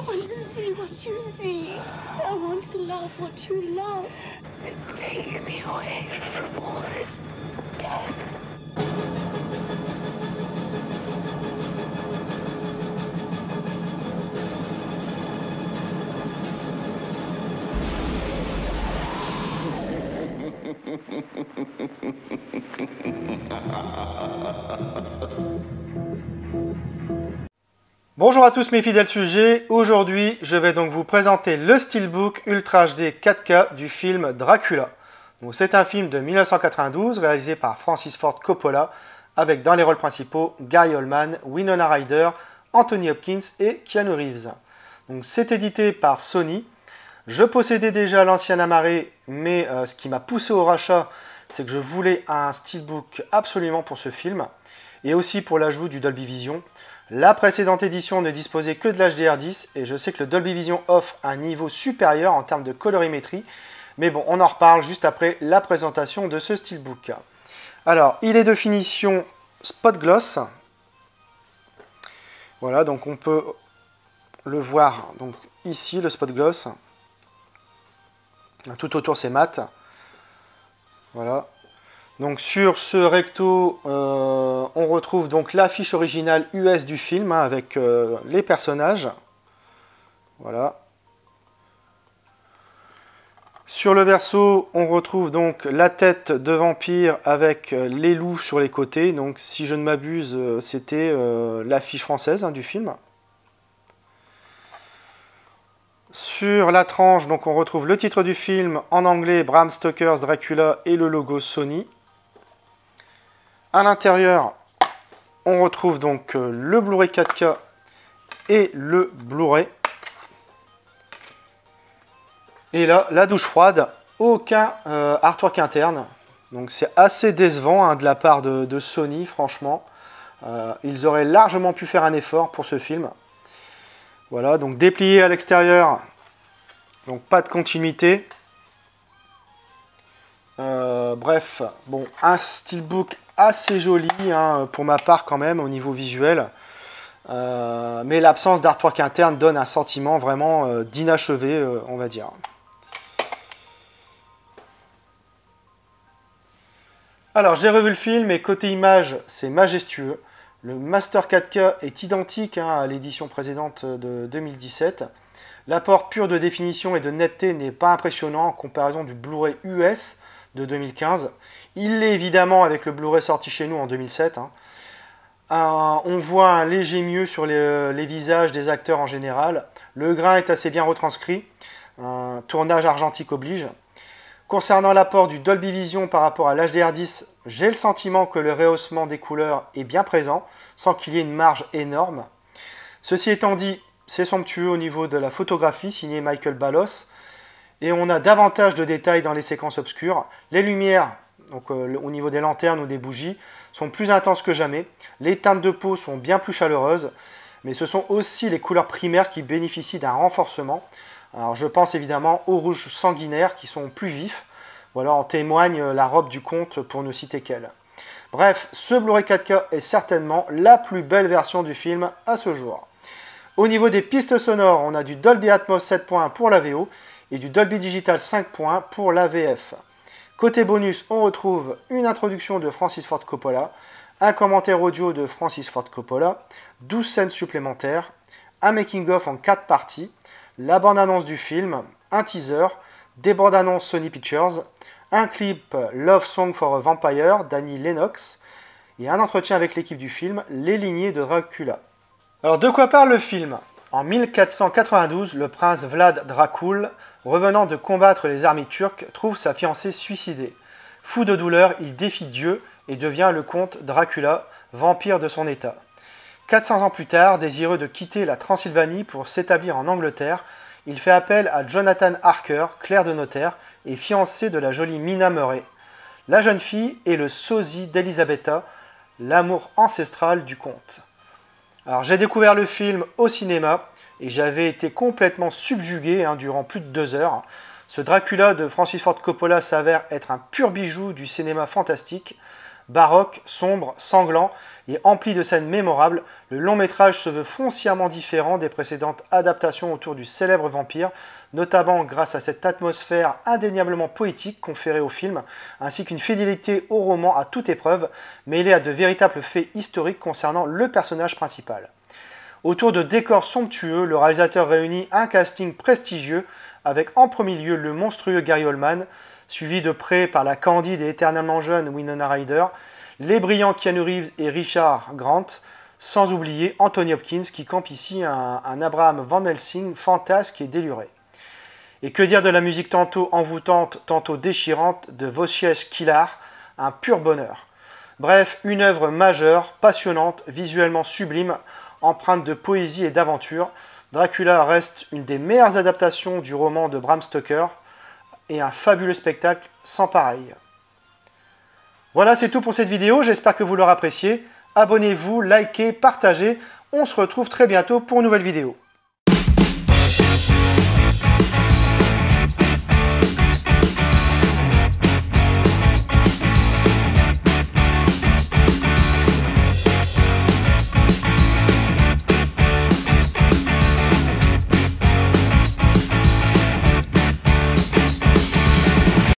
want to see what you see. I want to love what you love. Take me away from all this death. Bonjour à tous mes fidèles sujets, aujourd'hui je vais donc vous présenter le Steelbook Ultra HD 4K du film Dracula. C'est un film de 1992 réalisé par Francis Ford Coppola avec dans les rôles principaux Gary Oldman, Winona Ryder, Anthony Hopkins et Keanu Reeves. C'est édité par Sony. Je possédais déjà l'ancien Amaré, mais ce qui m'a poussé au rachat, c'est que je voulais un Steelbook absolument pour ce film et aussi pour l'ajout du Dolby Vision. La précédente édition ne disposait que de l'HDR10 et je sais que le Dolby Vision offre un niveau supérieur en termes de colorimétrie. Mais bon, on en reparle juste après la présentation de ce Steelbook. Alors, il est de finition Spot Gloss. Voilà, donc on peut le voir donc ici, le Spot Gloss. Tout autour, c'est mat. Voilà. Donc sur ce recto, on retrouve donc l'affiche originale US du film avec les personnages. Voilà. Sur le verso, on retrouve donc la tête de vampire avec les loups sur les côtés. Donc si je ne m'abuse, c'était l'affiche française du film. Sur la tranche, donc on retrouve le titre du film en anglais, Bram Stoker's Dracula et le logo Sony. À l'intérieur, on retrouve donc le Blu-ray 4K et le Blu-ray. Et là, la douche froide, aucun artwork interne. Donc c'est assez décevant de la part de Sony, franchement. Ils auraient largement pu faire un effort pour ce film. Voilà, donc déplié à l'extérieur, donc pas de continuité. Bref, bon, un Steelbook assez joli pour ma part quand même au niveau visuel. Mais l'absence d'artwork interne donne un sentiment vraiment d'inachevé, on va dire. Alors j'ai revu le film et côté image, c'est majestueux. Le Master 4K est identique à l'édition précédente de 2017. L'apport pur de définition et de netteté n'est pas impressionnant en comparaison du Blu-ray US de 2015. Il l'est évidemment avec le Blu-ray sorti chez nous en 2007. On voit un léger mieux sur les visages des acteurs en général. Le grain est assez bien retranscrit. Un tournage argentique oblige. Concernant l'apport du Dolby Vision par rapport à l'HDR10, j'ai le sentiment que le rehaussement des couleurs est bien présent, sans qu'il y ait une marge énorme. Ceci étant dit, c'est somptueux au niveau de la photographie, signé Michael Ballos, et on a davantage de détails dans les séquences obscures. Les lumières, donc, au niveau des lanternes ou des bougies, sont plus intenses que jamais. Les teintes de peau sont bien plus chaleureuses, mais ce sont aussi les couleurs primaires qui bénéficient d'un renforcement. Alors je pense évidemment aux rouges sanguinaires qui sont plus vifs. Voilà, en témoigne la robe du comte pour ne citer qu'elle. Bref, ce Blu-ray 4K est certainement la plus belle version du film à ce jour. Au niveau des pistes sonores, on a du Dolby Atmos 7.1 pour la VO et du Dolby Digital 5.1 pour la VF. Côté bonus, on retrouve une introduction de Francis Ford Coppola, un commentaire audio de Francis Ford Coppola, 12 scènes supplémentaires, un making-of en 4 parties, la bande-annonce du film, un teaser, des bandes-annonces Sony Pictures, un clip Love Song for a Vampire d'Annie Lennox et un entretien avec l'équipe du film Les Lignées de Dracula. Alors de quoi parle le film? En 1492, le prince Vlad Dracul, revenant de combattre les armées turques, trouve sa fiancée suicidée. Fou de douleur, il défie Dieu et devient le comte Dracula, vampire de son état. 400 ans plus tard, désireux de quitter la Transylvanie pour s'établir en Angleterre, il fait appel à Jonathan Harker, clerc de notaire, et fiancé de la jolie Mina Murray. La jeune fille est le sosie d'Elisabetta, l'amour ancestral du comte. Alors j'ai découvert le film au cinéma et j'avais été complètement subjugué durant plus de 2 heures. Ce Dracula de Francis Ford Coppola s'avère être un pur bijou du cinéma fantastique. Baroque, sombre, sanglant et empli de scènes mémorables, le long métrage se veut foncièrement différent des précédentes adaptations autour du célèbre vampire, notamment grâce à cette atmosphère indéniablement poétique conférée au film, ainsi qu'une fidélité au roman à toute épreuve, mêlée à de véritables faits historiques concernant le personnage principal. Autour de décors somptueux, le réalisateur réunit un casting prestigieux, avec en premier lieu le monstrueux Gary Oldman, suivi de près par la candide et éternellement jeune Winona Ryder, les brillants Keanu Reeves et Richard Grant, sans oublier Anthony Hopkins qui campe ici un Abraham Van Helsing fantasque et déluré. Et que dire de la musique tantôt envoûtante, tantôt déchirante de Wojciech Kilar, un pur bonheur. Bref, une œuvre majeure, passionnante, visuellement sublime, empreinte de poésie et d'aventure. Dracula reste une des meilleures adaptations du roman de Bram Stoker et un fabuleux spectacle sans pareil. Voilà, c'est tout pour cette vidéo, j'espère que vous l'aurez apprécié. Abonnez-vous, likez, partagez. On se retrouve très bientôt pour une nouvelle vidéo.